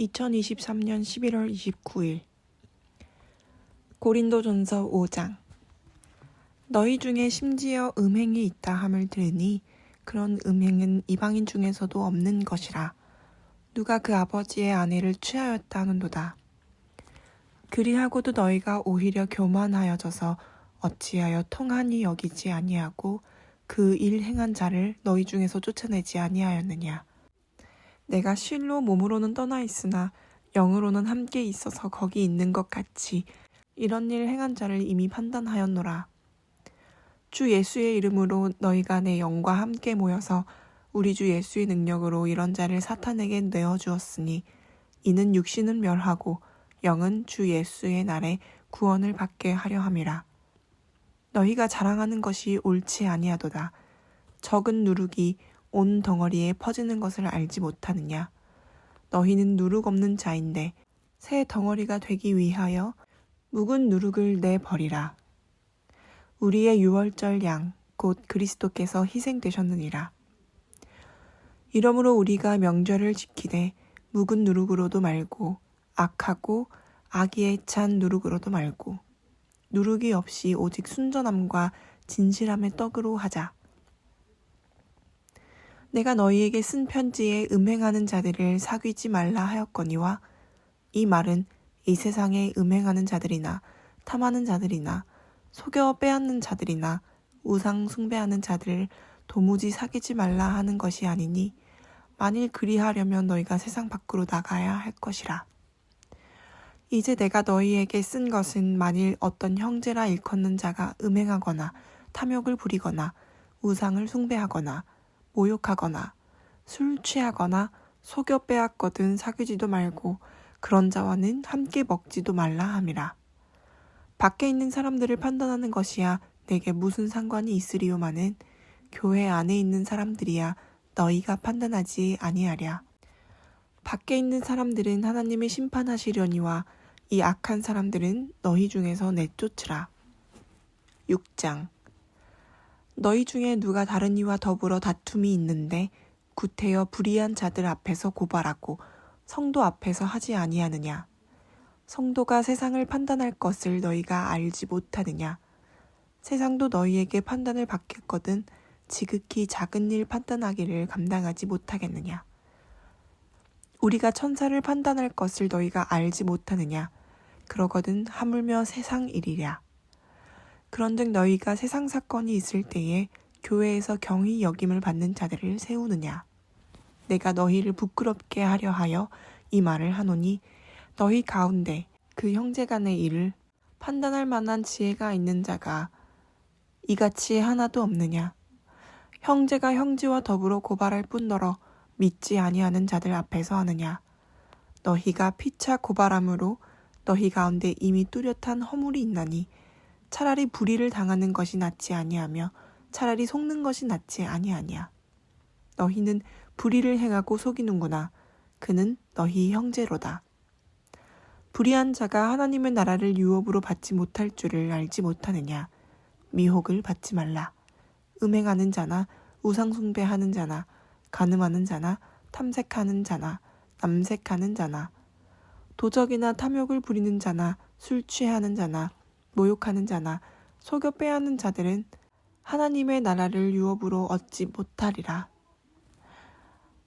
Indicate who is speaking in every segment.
Speaker 1: 2023년 11월 29일 고린도전서 5장. 너희 중에 심지어 음행이 있다 함을 들으니 그런 음행은 이방인 중에서도 없는 것이라. 누가 그 아버지의 아내를 취하였다 하는도다. 그리하고도 너희가 오히려 교만하여져서 어찌하여 통한이 여기지 아니하고 그 일 행한 자를 너희 중에서 쫓아내지 아니하였느냐. 내가 실로 몸으로는 떠나 있으나 영으로는 함께 있어서 거기 있는 것 같이 이런 일 행한 자를 이미 판단하였노라. 주 예수의 이름으로 너희가 내 영과 함께 모여서 우리 주 예수의 능력으로 이런 자를 사탄에게 내어주었으니 이는 육신은 멸하고 영은 주 예수의 날에 구원을 받게 하려 함이라. 너희가 자랑하는 것이 옳지 아니하도다. 적은 누룩이 온 덩어리에 퍼지는 것을 알지 못하느냐. 너희는 누룩 없는 자인데 새 덩어리가 되기 위하여 묵은 누룩을 내버리라. 우리의 유월절 양 곧 그리스도께서 희생되셨느니라. 이러므로 우리가 명절을 지키되 묵은 누룩으로도 말고 악하고 악의에 찬 누룩으로도 말고 누룩이 없이 오직 순전함과 진실함의 떡으로 하자. 내가 너희에게 쓴 편지에 음행하는 자들을 사귀지 말라 하였거니와 이 말은 이 세상에 음행하는 자들이나 탐하는 자들이나 속여 빼앗는 자들이나 우상 숭배하는 자들을 도무지 사귀지 말라 하는 것이 아니니 만일 그리하려면 너희가 세상 밖으로 나가야 할 것이라. 이제 내가 너희에게 쓴 것은 만일 어떤 형제라 일컫는 자가 음행하거나 탐욕을 부리거나 우상을 숭배하거나 모욕하거나 술 취하거나 속여 빼앗거든 사귀지도 말고 그런 자와는 함께 먹지도 말라 함이라. 밖에 있는 사람들을 판단하는 것이야 내게 무슨 상관이 있으리요마는 교회 안에 있는 사람들이야 너희가 판단하지 아니하랴. 밖에 있는 사람들은 하나님의 심판하시려니와 이 악한 사람들은 너희 중에서 내쫓으라. 6장. 너희 중에 누가 다른 이와 더불어 다툼이 있는데 구태여 불의한 자들 앞에서 고발하고 성도 앞에서 하지 아니하느냐. 성도가 세상을 판단할 것을 너희가 알지 못하느냐. 세상도 너희에게 판단을 받겠거든 지극히 작은 일 판단하기를 감당하지 못하겠느냐. 우리가 천사를 판단할 것을 너희가 알지 못하느냐. 그러거든 하물며 세상 일이랴. 그런즉 너희가 세상 사건이 있을 때에 교회에서 경히 여김을 받는 자들을 세우느냐. 내가 너희를 부끄럽게 하려 하여 이 말을 하노니 너희 가운데 그 형제 간의 일을 판단할 만한 지혜가 있는 자가 이같이 하나도 없느냐. 형제가 형제와 더불어 고발할 뿐더러 믿지 아니하는 자들 앞에서 하느냐. 너희가 피차 고발함으로 너희 가운데 이미 뚜렷한 허물이 있나니 차라리 불의를 당하는 것이 낫지 아니하며 차라리 속는 것이 낫지 아니하냐. 너희는 불의를 행하고 속이는구나. 그는 너희 형제로다. 불의한 자가 하나님의 나라를 유업으로 받지 못할 줄을 알지 못하느냐. 미혹을 받지 말라. 음행하는 자나 우상 숭배하는 자나 간음하는 자나 탐색하는 자나 남색하는 자나 도적이나 탐욕을 부리는 자나 술 취하는 자나 모욕하는 자나 속여 빼앗는 자들은 하나님의 나라를 유업으로 얻지 못하리라.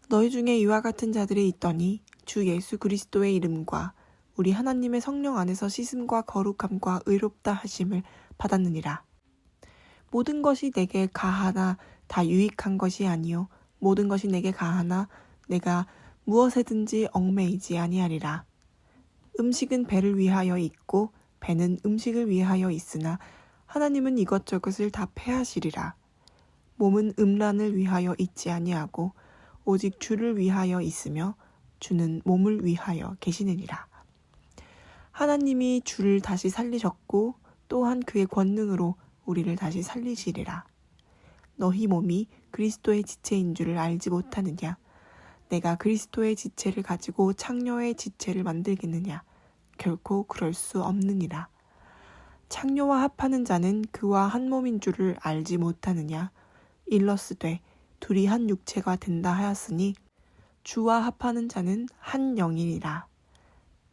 Speaker 1: 너희 중에 이와 같은 자들이 있더니 주 예수 그리스도의 이름과 우리 하나님의 성령 안에서 씻음과 거룩함과 의롭다 하심을 받았느니라. 모든 것이 내게 가하나 다 유익한 것이 아니요 모든 것이 내게 가하나 내가 무엇에든지 얽매이지 아니하리라. 음식은 배를 위하여 있고 배는 음식을 위하여 있으나 하나님은 이것저것을 다 패하시리라. 몸은 음란을 위하여 있지 아니하고 오직 주를 위하여 있으며 주는 몸을 위하여 계시느니라. 하나님이 주를 다시 살리셨고 또한 그의 권능으로 우리를 다시 살리시리라. 너희 몸이 그리스도의 지체인 줄을 알지 못하느냐. 내가 그리스도의 지체를 가지고 창녀의 지체를 만들겠느냐. 결코 그럴 수 없느니라. 창녀와 합하는 자는 그와 한 몸인 줄을 알지 못하느냐. 일러스되 둘이 한 육체가 된다 하였으니 주와 합하는 자는 한 영이니라.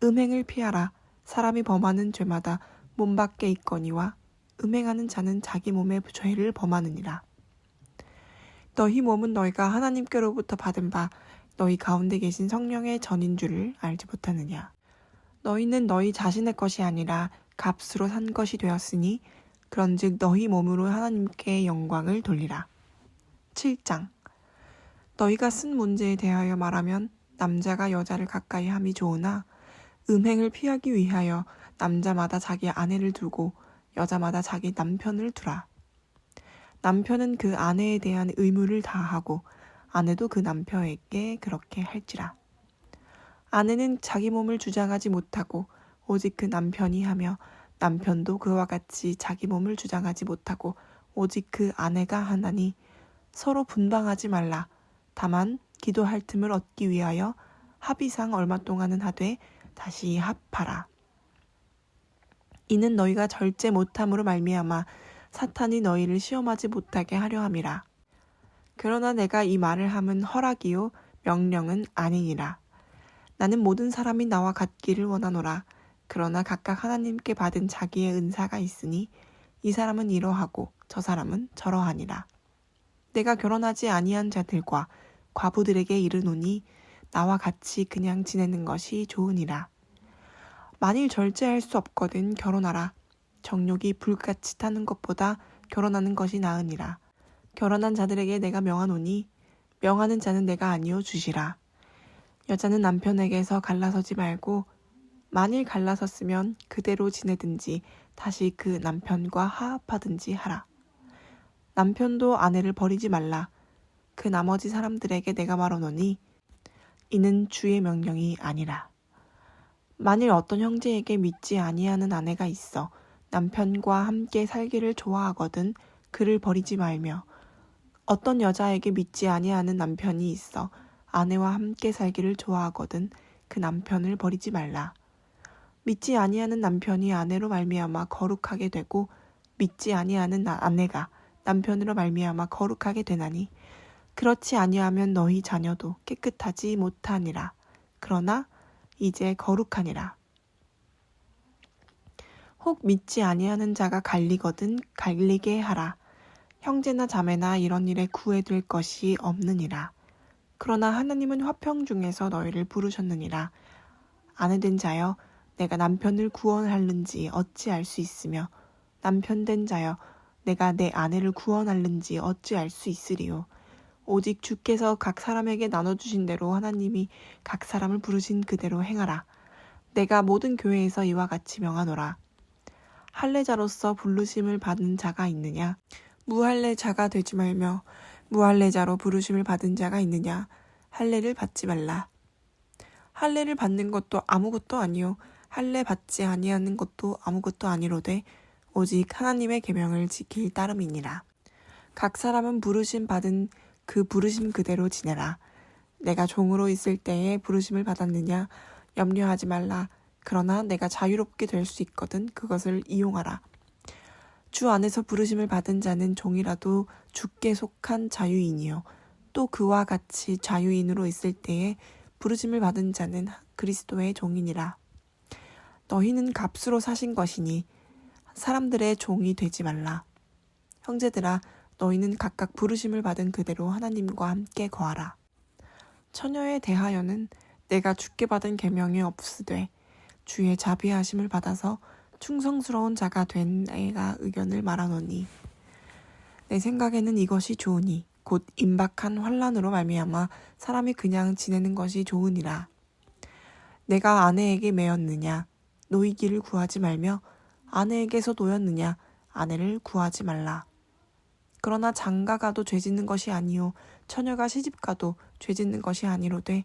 Speaker 1: 음행을 피하라. 사람이 범하는 죄마다 몸 밖에 있거니와 음행하는 자는 자기 몸의 죄를 범하느니라. 너희 몸은 너희가 하나님께로부터 받은 바 너희 가운데 계신 성령의 전인 줄을 알지 못하느냐. 너희는 너희 자신의 것이 아니라 값으로 산 것이 되었으니 그런즉 너희 몸으로 하나님께 영광을 돌리라. 7장. 너희가 쓴 문제에 대하여 말하면 남자가 여자를 가까이 함이 좋으나 음행을 피하기 위하여 남자마다 자기 아내를 두고 여자마다 자기 남편을 두라. 남편은 그 아내에 대한 의무를 다하고 아내도 그 남편에게 그렇게 할지라. 아내는 자기 몸을 주장하지 못하고 오직 그 남편이 하며 남편도 그와 같이 자기 몸을 주장하지 못하고 오직 그 아내가 하나니 서로 분방하지 말라. 다만 기도할 틈을 얻기 위하여 합의상 얼마 동안은 하되 다시 합하라. 이는 너희가 절제 못함으로 말미암아 사탄이 너희를 시험하지 못하게 하려 함이라. 그러나 내가 이 말을 함은 허락이요 명령은 아니니라. 나는 모든 사람이 나와 같기를 원하노라. 그러나 각각 하나님께 받은 자기의 은사가 있으니 이 사람은 이러하고 저 사람은 저러하니라. 내가 결혼하지 아니한 자들과 과부들에게 이르노니 나와 같이 그냥 지내는 것이 좋으니라. 만일 절제할 수 없거든 결혼하라. 정욕이 불같이 타는 것보다 결혼하는 것이 나으니라. 결혼한 자들에게 내가 명하노니 명하는 자는 내가 아니요 주시라. 여자는 남편에게서 갈라서지 말고 만일 갈라섰으면 그대로 지내든지 다시 그 남편과 화합하든지 하라. 남편도 아내를 버리지 말라. 그 나머지 사람들에게 내가 말하노니 이는 주의 명령이 아니라. 만일 어떤 형제에게 믿지 아니하는 아내가 있어 남편과 함께 살기를 좋아하거든 그를 버리지 말며 어떤 여자에게 믿지 아니하는 남편이 있어 아내와 함께 살기를 좋아하거든 그 남편을 버리지 말라. 믿지 아니하는 남편이 아내로 말미암아 거룩하게 되고 믿지 아니하는 아내가 남편으로 말미암아 거룩하게 되나니 그렇지 아니하면 너희 자녀도 깨끗하지 못하니라. 그러나 이제 거룩하니라. 혹 믿지 아니하는 자가 갈리거든 갈리게 하라. 형제나 자매나 이런 일에 구애될 것이 없느니라. 그러나 하나님은 화평 중에서 너희를 부르셨느니라. 아내된 자여 내가 남편을 구원할는지 어찌 알 수 있으며 남편된 자여 내가 내 아내를 구원할는지 어찌 알 수 있으리요. 오직 주께서 각 사람에게 나눠주신 대로 하나님이 각 사람을 부르신 그대로 행하라. 내가 모든 교회에서 이와 같이 명하노라. 할례자로서 부르심을 받은 자가 있느냐? 무할례자가 되지 말며 무할례자로 부르심을 받은 자가 있느냐? 할례를 받지 말라. 할례를 받는 것도 아무것도 아니요 할례 받지 아니하는 것도 아무것도 아니로되 오직 하나님의 계명을 지킬 따름이니라. 각 사람은 부르심 받은 그 부르심 그대로 지내라. 내가 종으로 있을 때에 부르심을 받았느냐? 염려하지 말라. 그러나 내가 자유롭게 될 수 있거든 그것을 이용하라. 주 안에서 부르심을 받은 자는 종이라도 주께 속한 자유인이요 또 그와 같이 자유인으로 있을 때에 부르심을 받은 자는 그리스도의 종이니라. 너희는 값으로 사신 것이니 사람들의 종이 되지 말라. 형제들아 너희는 각각 부르심을 받은 그대로 하나님과 함께 거하라. 처녀에 대하여는 내가 주께 받은 계명이 없으되 주의 자비하심을 받아서 충성스러운 자가 된 애가 의견을 말하노니 내 생각에는 이것이 좋으니 곧 임박한 환난으로 말미암아 사람이 그냥 지내는 것이 좋으니라. 내가 아내에게 매였느냐 노이기를 구하지 말며 아내에게서 노였느냐 아내를 구하지 말라. 그러나 장가가도 죄짓는 것이 아니요 처녀가 시집가도 죄짓는 것이 아니로되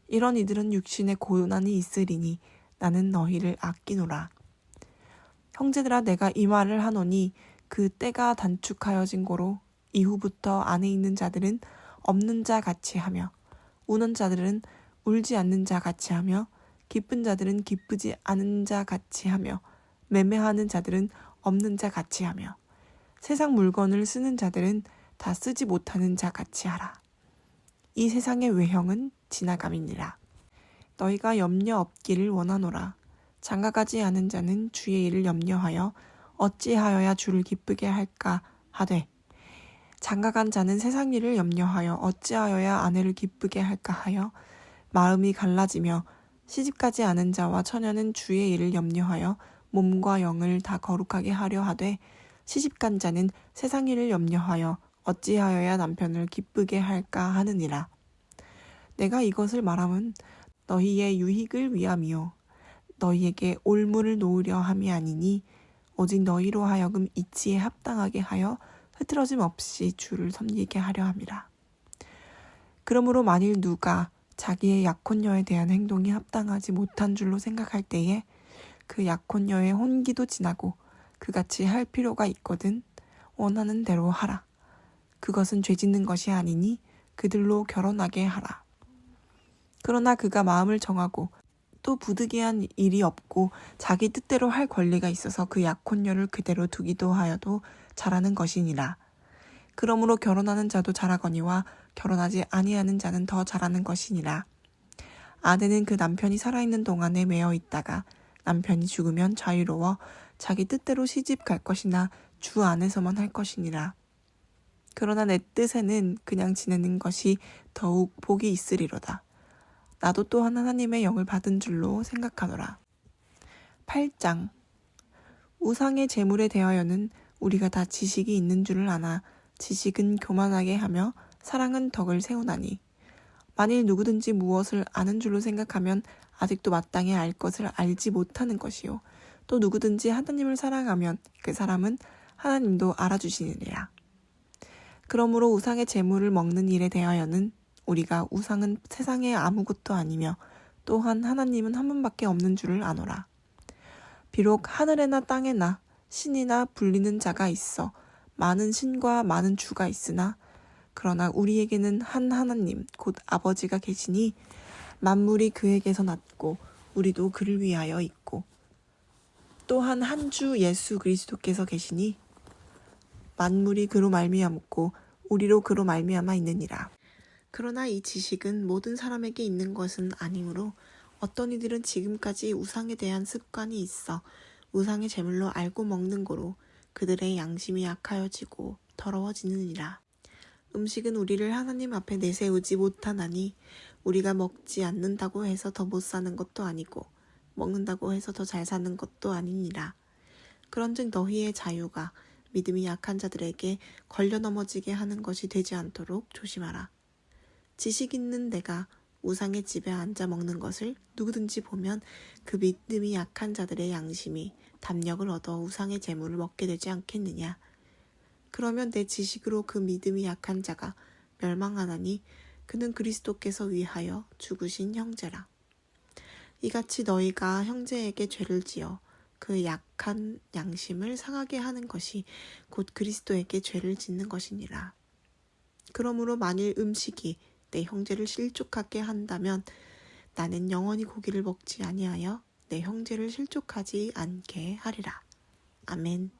Speaker 1: 이런 이들은 육신의 고난이 있으리니 나는 너희를 아끼노라. 형제들아 내가 이 말을 하노니 그 때가 단축하여진 고로 이후부터 안에 있는 자들은 없는 자 같이 하며 우는 자들은 울지 않는 자 같이 하며 기쁜 자들은 기쁘지 않은 자 같이 하며 매매하는 자들은 없는 자 같이 하며 세상 물건을 쓰는 자들은 다 쓰지 못하는 자 같이 하라. 이 세상의 외형은 지나감이니라. 너희가 염려 없기를 원하노라. 장가가지 않은 자는 주의 일을 염려하여 어찌하여야 주를 기쁘게 할까 하되, 장가간 자는 세상 일을 염려하여 어찌하여야 아내를 기쁘게 할까 하여 마음이 갈라지며, 시집가지 않은 자와 처녀는 주의 일을 염려하여 몸과 영을 다 거룩하게 하려 하되, 시집간 자는 세상 일을 염려하여 어찌하여야 남편을 기쁘게 할까 하느니라. 내가 이것을 말함은 너희의 유익을 위함이요 너희에게 올무를 놓으려 함이 아니니, 오직 너희로 하여금 이치에 합당하게 하여 흐트러짐 없이 주를 섬기게 하려 함이라. 그러므로 만일 누가 자기의 약혼녀에 대한 행동이 합당하지 못한 줄로 생각할 때에 그 약혼녀의 혼기도 지나고 그같이 할 필요가 있거든 원하는 대로 하라. 그것은 죄짓는 것이 아니니 그들로 결혼하게 하라. 그러나 그가 마음을 정하고 또 부득이한 일이 없고 자기 뜻대로 할 권리가 있어서 그 약혼녀를 그대로 두기도 하여도 잘하는 것이니라. 그러므로 결혼하는 자도 잘하거니와 결혼하지 아니하는 자는 더 잘하는 것이니라. 아내는 그 남편이 살아있는 동안에 매어 있다가 남편이 죽으면 자유로워 자기 뜻대로 시집 갈 것이나 주 안에서만 할 것이니라. 그러나 내 뜻에는 그냥 지내는 것이 더욱 복이 있으리로다. 나도 또한 하나님의 영을 받은 줄로 생각하노라. 8장. 우상의 제물에 대하여는 우리가 다 지식이 있는 줄을 아나 지식은 교만하게 하며 사랑은 덕을 세우나니, 만일 누구든지 무엇을 아는 줄로 생각하면 아직도 마땅히 알 것을 알지 못하는 것이요 또 누구든지 하나님을 사랑하면 그 사람은 하나님도 알아주시느니라. 그러므로 우상의 제물을 먹는 일에 대하여는 우리가 우상은 세상에 아무것도 아니며 또한 하나님은 한 분밖에 없는 줄을 아노라. 비록 하늘에나 땅에나 신이나 불리는 자가 있어 많은 신과 많은 주가 있으나, 그러나 우리에게는 한 하나님 곧 아버지가 계시니 만물이 그에게서 났고 우리도 그를 위하여 있고, 또한 한 주 예수 그리스도께서 계시니 만물이 그로 말미암고 우리로 그로 말미암아 있느니라. 그러나 이 지식은 모든 사람에게 있는 것은 아니므로 어떤 이들은 지금까지 우상에 대한 습관이 있어 우상의 제물로 알고 먹는 고로 그들의 양심이 약하여지고 더러워지느니라. 음식은 우리를 하나님 앞에 내세우지 못하나니, 우리가 먹지 않는다고 해서 더 못 사는 것도 아니고 먹는다고 해서 더 잘 사는 것도 아니니라. 그런즉 너희의 자유가 믿음이 약한 자들에게 걸려 넘어지게 하는 것이 되지 않도록 조심하라. 지식 있는 내가 우상의 집에 앉아 먹는 것을 누구든지 보면 그 믿음이 약한 자들의 양심이 담력을 얻어 우상의 제물을 먹게 되지 않겠느냐. 그러면 내 지식으로 그 믿음이 약한 자가 멸망하나니 그는 그리스도께서 위하여 죽으신 형제라. 이같이 너희가 형제에게 죄를 지어 그 약한 양심을 상하게 하는 것이 곧 그리스도에게 죄를 짓는 것이니라. 그러므로 만일 음식이 내 형제를 실족하게 한다면 나는 영원히 고기를 먹지 아니하여 내 형제를 실족하지 않게 하리라. 아멘.